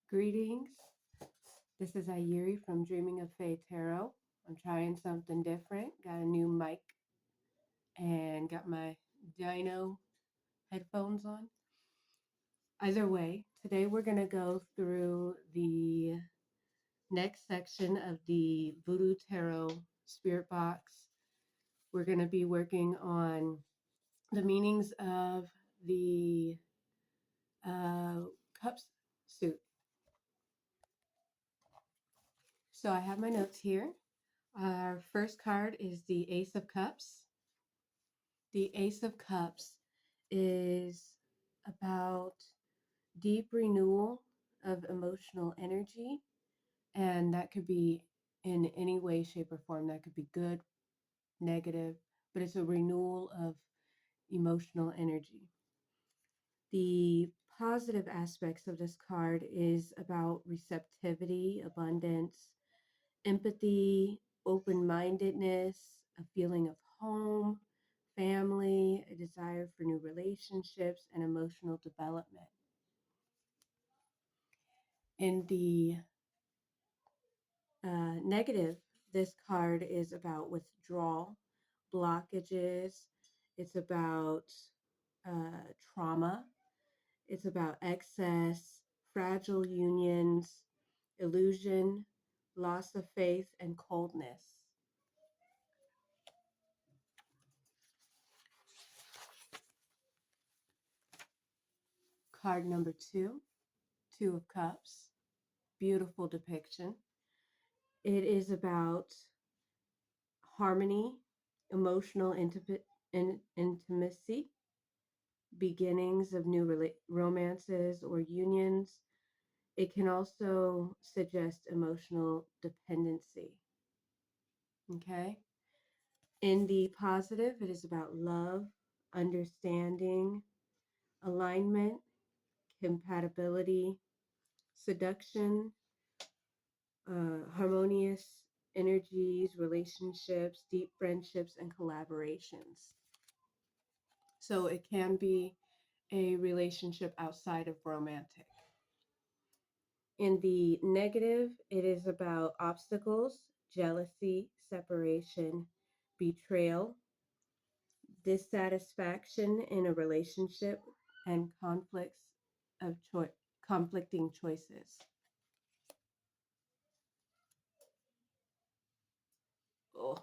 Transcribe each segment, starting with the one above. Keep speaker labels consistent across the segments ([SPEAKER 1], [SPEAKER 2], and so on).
[SPEAKER 1] Greetings. This is Ayuri from Dreaming of Faye Tarot. I'm trying something different. Got a new mic and got my Dino headphones on. Either way, today we're going to go through the next section of the Voodoo Tarot Spirit Box. We're going to be working on the meanings of the uh, cups suit. So I have my notes here. Our first card is the Ace of Cups. The Ace of Cups is about deep renewal of emotional energy, and that could be in any way, shape, or form. That could be good, negative, but it's a renewal of emotional energy. The positive aspects of this card is about receptivity, abundance, empathy, open-mindedness, a feeling of home, family, a desire for new relationships, and emotional development. In the negative, this card is about withdrawal, blockages, it's about trauma, it's about excess, fragile unions, illusion, loss of faith, and coldness. Card number two, Two of Cups. Beautiful depiction. It is about harmony, emotional intimacy, beginnings of new romances or unions. It can also suggest emotional dependency. Okay. In the positive, it is about love, understanding, alignment, compatibility, seduction, harmonious energies, relationships, deep friendships, and collaborations. So it can be a relationship outside of romantic. In the negative, it is about obstacles, jealousy, separation, betrayal, dissatisfaction in a relationship, and conflicting choices. Oh,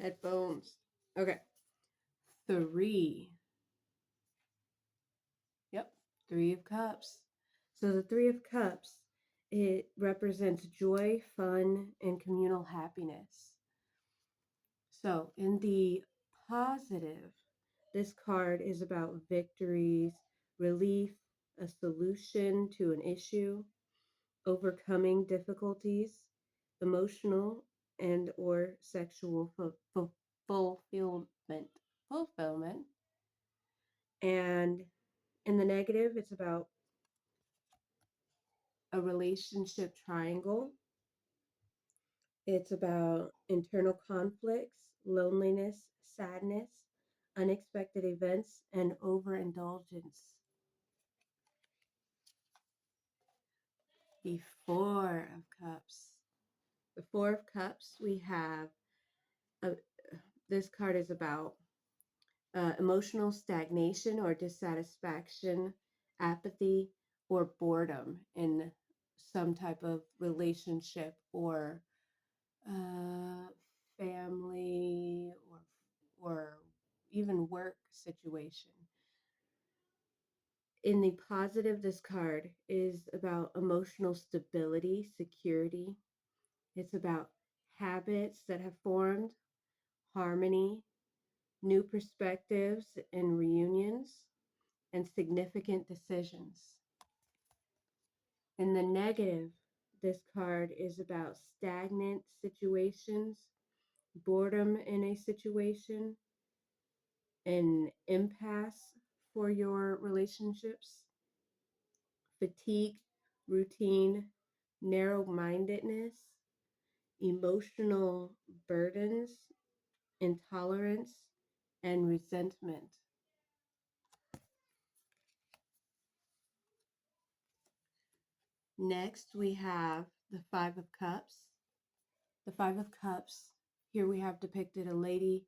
[SPEAKER 1] headphones. Okay. Three. Yep. Three of Cups. So the Three of Cups, it represents joy, fun, and communal happiness. So in the positive, this card is about victories, relief, a solution to an issue, overcoming difficulties, emotional and or sexual fulfillment. Fulfillment. And in the negative, it's about a relationship triangle. It's about internal conflicts, loneliness, sadness, unexpected events, and overindulgence. The Four of Cups. The Four of Cups, we have this card is about emotional stagnation or dissatisfaction, apathy, or boredom in some type of relationship or uh, family or even work situation. In the positive, this card is about emotional stability, security. It's about habits that have formed, harmony, new perspectives and reunions, and significant decisions. In the negative, this card is about stagnant situations, boredom in a situation, an impasse for your relationships, fatigue, routine, narrow mindedness, emotional burdens, intolerance, and resentment. Next, we have the Five of Cups. The Five of Cups, here we have depicted a lady.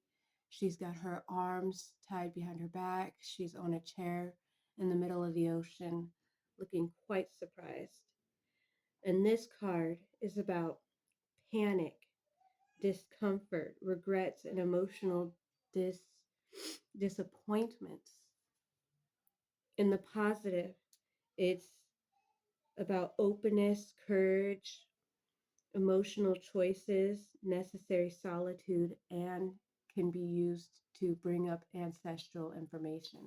[SPEAKER 1] She's got her arms tied behind her back. She's on a chair in the middle of the ocean, looking quite surprised. And this card is about panic, discomfort, regrets, and emotional disappointments. In the positive, it's about openness, courage, emotional choices, necessary solitude, and can be used to bring up ancestral information.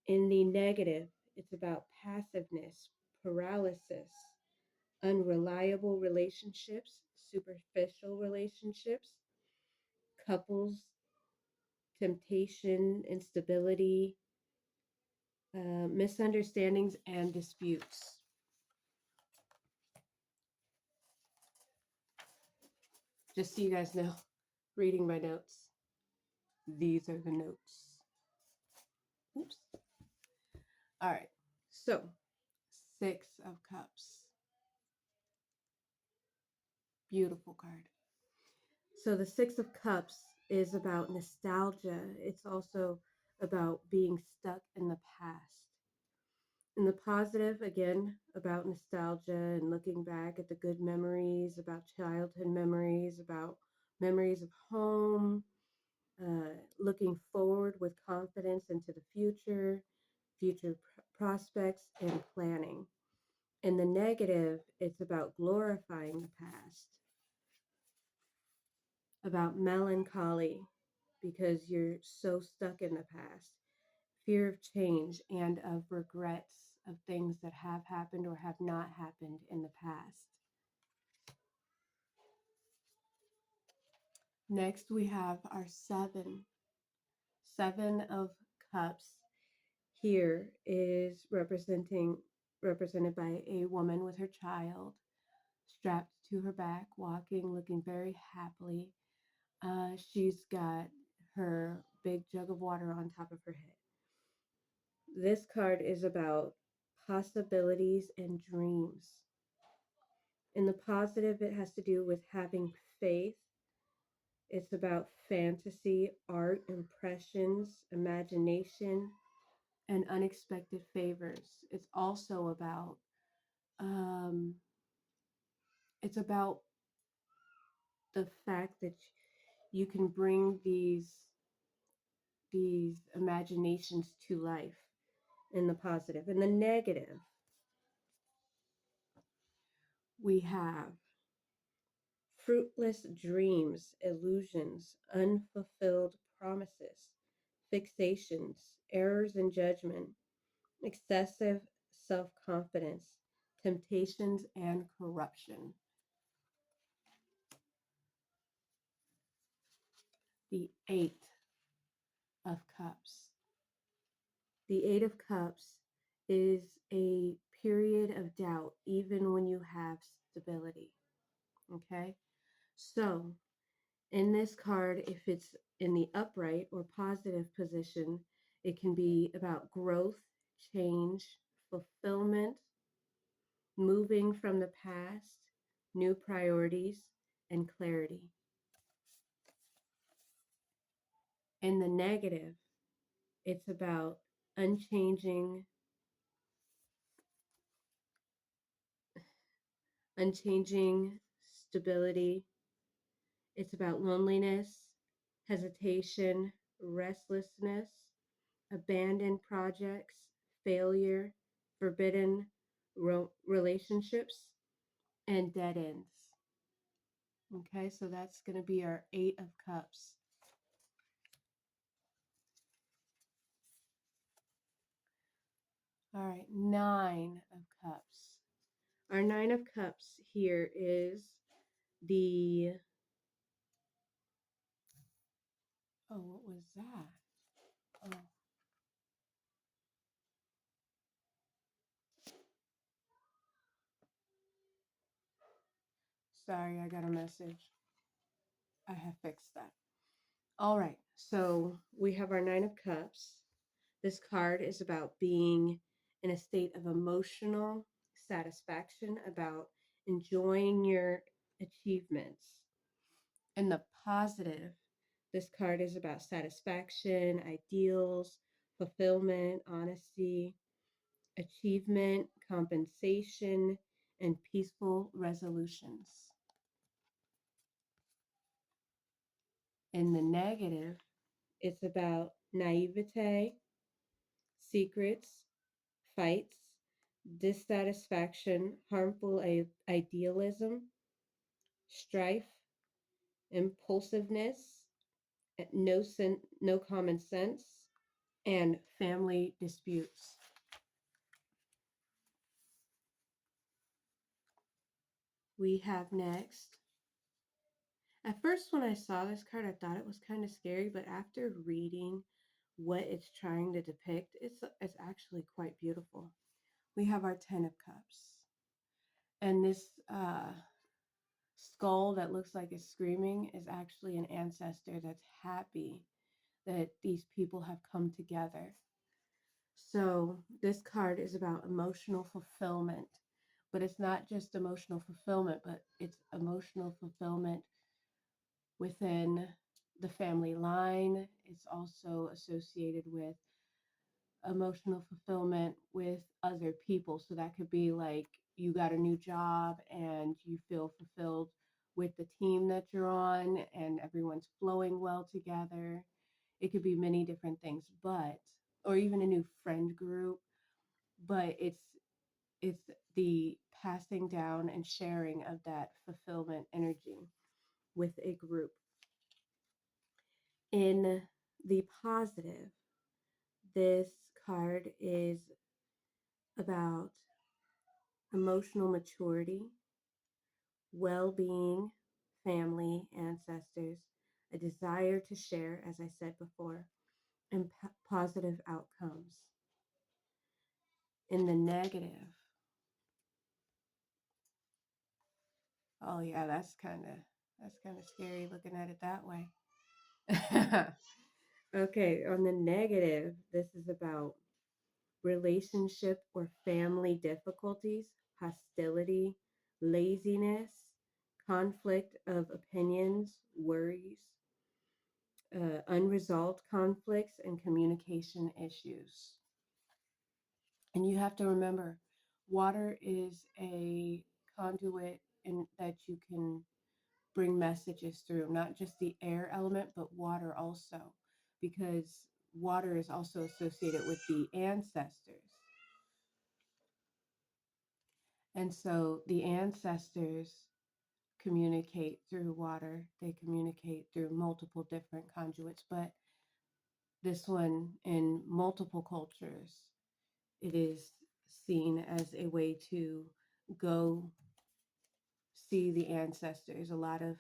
[SPEAKER 1] In the negative, it's about passiveness, paralysis, unreliable relationships, superficial relationships, couples, temptation, instability, misunderstandings, and disputes. Just so you guys know, reading my notes. These are the notes. Oops. All right. So, Six of Cups. Beautiful card. So, the Six of Cups is about nostalgia. It's also about being stuck in the past. In the positive, again, about nostalgia and looking back at the good memories, about childhood memories, about memories of home, looking forward with confidence into the future, future prospects, and planning. In the negative, it's about glorifying the past, about melancholy because you're so stuck in the past, fear of change, and of regrets of things that have happened or have not happened in the past. Next, we have our Seven of Cups. Here is represented by a woman with her child strapped to her back, walking, looking very happily. She's got her big jug of water on top of her head. This card is about possibilities and dreams. In the positive, it has to do with having faith. It's about fantasy, art, impressions, imagination, and unexpected favors. Um, it's about the fact that you can bring these imaginations to life in the positive. In the negative, we have fruitless dreams, illusions, unfulfilled promises, fixations, errors in judgment, excessive self confidence, temptations, and corruption. The Eight of Cups. The Eight of Cups is a period of doubt, even when you have stability. Okay? So, in this card, if it's in the upright or positive position, it can be about growth, change, fulfillment, moving from the past, new priorities, and clarity. In the negative, it's about unchanging, unchanging stability. It's about loneliness, hesitation, restlessness, abandoned projects, failure, forbidden relationships, and dead ends. Okay, so that's going to be our Eight of Cups. All right, Nine of Cups. Our Nine of Cups here is the. Oh, what was that? Oh, sorry, I got a message. I have fixed that. All right, so we have our Nine of Cups. This card is about being in a state of emotional satisfaction about enjoying your achievements. In the positive, this card is about satisfaction, ideals, fulfillment, honesty, achievement, compensation, and peaceful resolutions. In the negative, it's about naivete, secrets, fights, dissatisfaction, harmful idealism, strife, impulsiveness, no common sense, and family disputes. We have next. At first, when I saw this card, I thought it was kind of scary, but after reading what it's trying to depict, it's actually quite beautiful. We have our Ten of Cups, and this skull that looks like it's screaming is actually an ancestor that's happy that these people have come together. So, this card is about emotional fulfillment, but it's not just emotional fulfillment, but it's emotional fulfillment within the family line. It's also associated with emotional fulfillment with other people. So that could be like you got a new job and you feel fulfilled with the team that you're on and everyone's flowing well together. It could be many different things, but or even a new friend group, but it's the passing down and sharing of that fulfillment energy with a group. In the positive, this card is about emotional maturity, well being, family, ancestors, a desire to share, as I said before, and positive outcomes. In the negative, oh yeah, that's kind of scary looking at it that way. Okay, on the negative, this is about relationship or family difficulties, hostility, laziness, conflict of opinions, worries, unresolved conflicts, and communication issues. And you have to remember, water is a conduit in that you can bring messages through, not just the air element, but water also, because water is also associated with the ancestors. And so the ancestors communicate through water, they communicate through multiple different conduits, but this one in multiple cultures, it is seen as a way to go see the ancestors. A lot of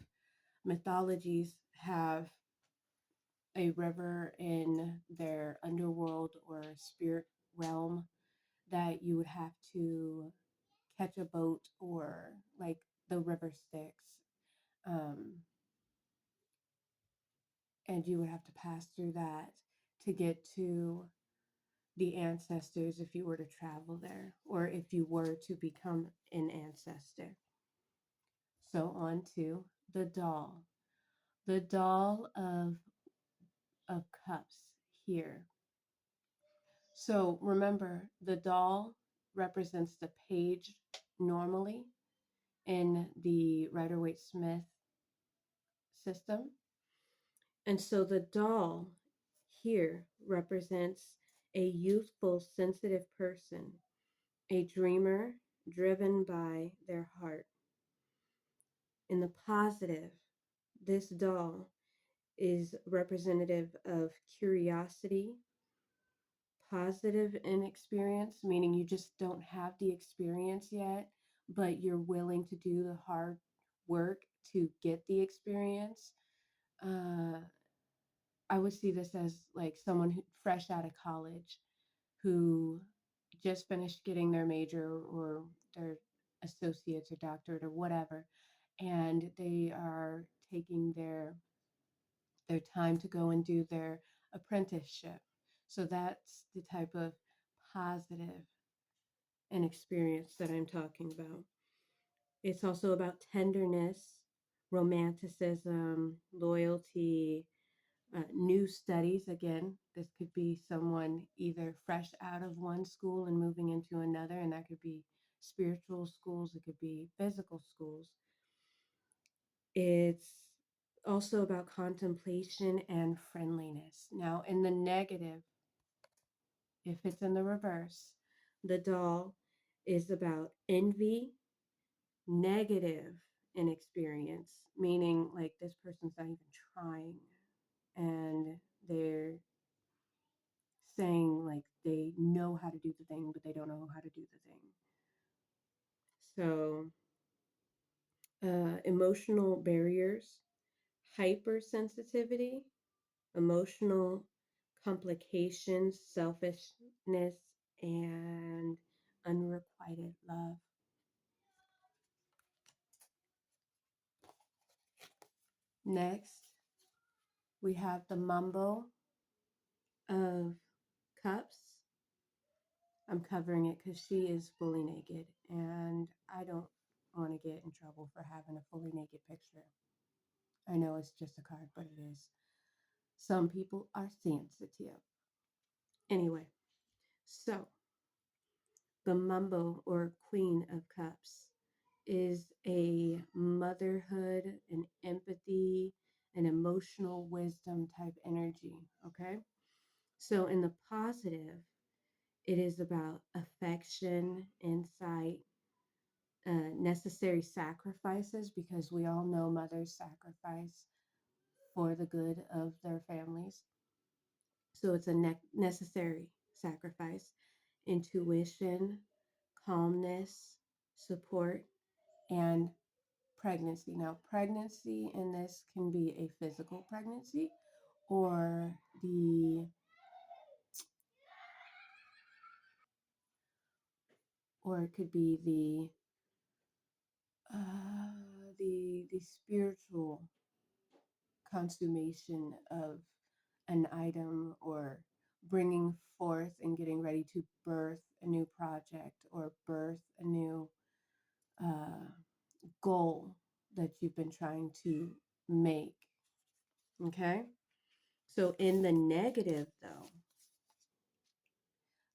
[SPEAKER 1] mythologies have a river in their underworld or spirit realm that you would have to catch a boat or like the river Styx. Um, and you would have to pass through that to get to the ancestors if you were to travel there or if you were to become an ancestor. So, on to the doll. The doll of cups here. So, remember, the doll represents the page normally in the Rider Waite Smith system. And so the doll here represents a youthful, sensitive person, a dreamer driven by their heart. In the positive, this doll is representative of curiosity, positive inexperience, meaning you just don't have the experience yet, but you're willing to do the hard work to get the experience. Uh, I would see this as like someone who fresh out of college who just finished getting their major or their associates or doctorate or whatever, and they are taking their time to go and do their apprenticeship. So that's the type of positive. an experience that I'm talking about. It's also about tenderness, romanticism, loyalty, new studies. Again, this could be someone either fresh out of one school and moving into another, and that could be spiritual schools, it could be physical schools. It's also about contemplation and friendliness. Now, in the negative, if it's in the reverse, the doll is about envy, negative in experience, meaning like this person's not even trying and they're saying like they know how to do the thing, but they don't know how to do the thing. So, emotional barriers, hypersensitivity, emotional complications, selfishness, and unrequited love. Next, we have the mumbo of cups. I'm covering it because she is fully naked, and I don't want to get in trouble for having a fully naked picture. I know it's just a card, but it is. Some people are sensitive. Anyway, so the Mumbo or Queen of Cups is a motherhood, an empathy, an emotional wisdom type energy. Okay. So in the positive, it is about affection, insight, necessary sacrifices, because we all know mothers sacrifice for the good of their families. So it's a necessary sacrifice, intuition, calmness, support, and pregnancy. Now, pregnancy in this can be a physical pregnancy or it could be the spiritual consummation of an item, or bringing forth and getting ready to birth a new project or birth a new uh, goal that you've been trying to make. Okay. So in the negative, though,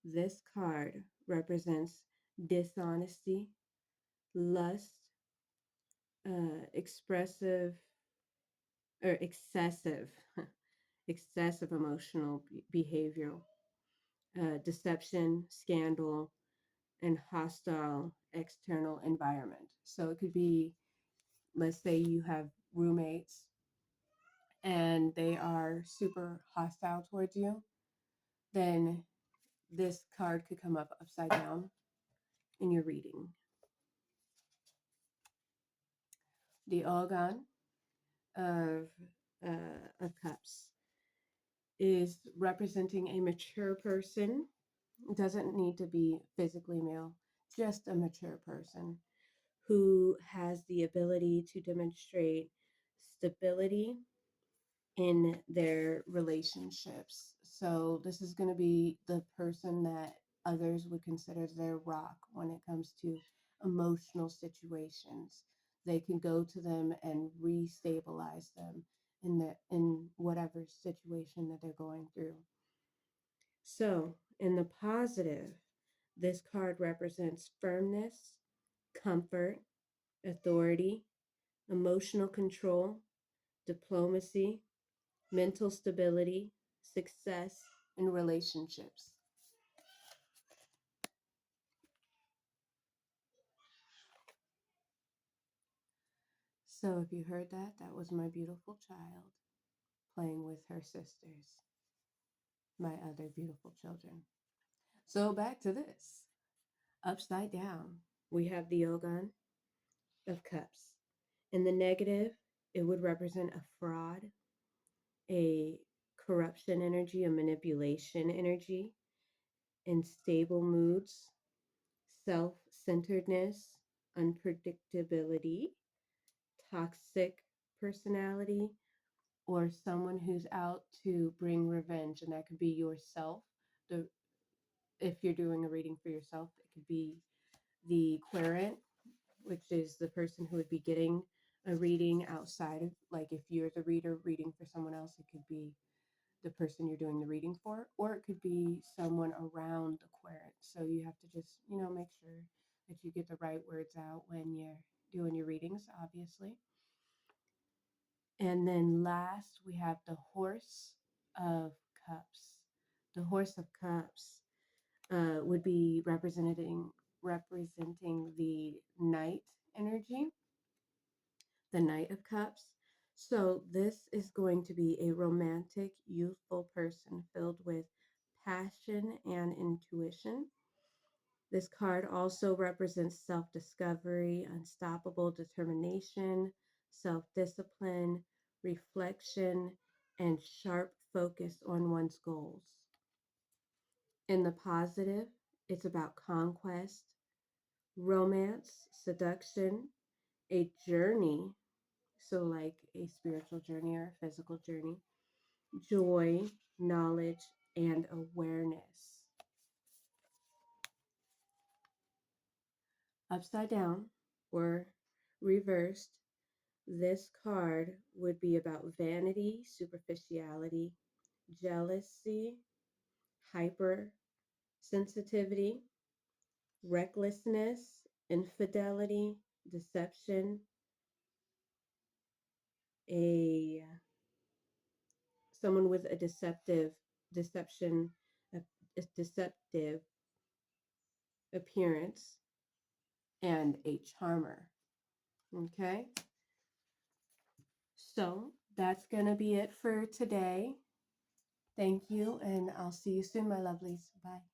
[SPEAKER 1] this card represents dishonesty, lust, expressive or excessive, excessive emotional behavioral, deception, scandal, and hostile external environment. So it could be, let's say you have roommates and they are super hostile towards you, then this card could come up upside down in your reading. The Ogan of Cups is representing a mature person. It doesn't need to be physically male, just a mature person who has the ability to demonstrate stability in their relationships. So, this is going to be the person that others would consider their rock when it comes to emotional situations. They can go to them and restabilize them in whatever situation that they're going through. So, in the positive, this card represents firmness, comfort, authority, emotional control, diplomacy, mental stability, success in relationships. So, if you heard that, that was my beautiful child playing with her sisters, my other beautiful children. So, back to this. Upside down, we have the Ogan of Cups. In the negative, it would represent a fraud, a corruption energy, a manipulation energy, unstable moods, self centeredness, unpredictability, toxic personality, or someone who's out to bring revenge. And that could be yourself, the if you're doing a reading for yourself, it could be the querent, which is the person who would be getting a reading outside of, like, if you're the reader reading for someone else, it could be the person you're doing the reading for, or it could be someone around the querent. So you have to just, make sure that you get the right words out when you're doing your readings, obviously. And then last, we have the Horse of Cups. The Horse of Cups would be representing the Knight energy, the Knight of Cups. So this is going to be a romantic, youthful person filled with passion and intuition. This card also represents self discovery, unstoppable determination, self discipline, reflection, and sharp focus on one's goals. In the positive, it's about conquest, romance, seduction, a journey, so like a spiritual journey or a physical journey, joy, knowledge, and awareness. Upside down or reversed, this card would be about vanity, superficiality, jealousy, hyper sensitivity, recklessness, infidelity, deception, a someone with a deception, a deceptive appearance, and a charmer. Okay, so that's gonna be it for today. Thank you, and I'll see you soon, my lovelies. Bye.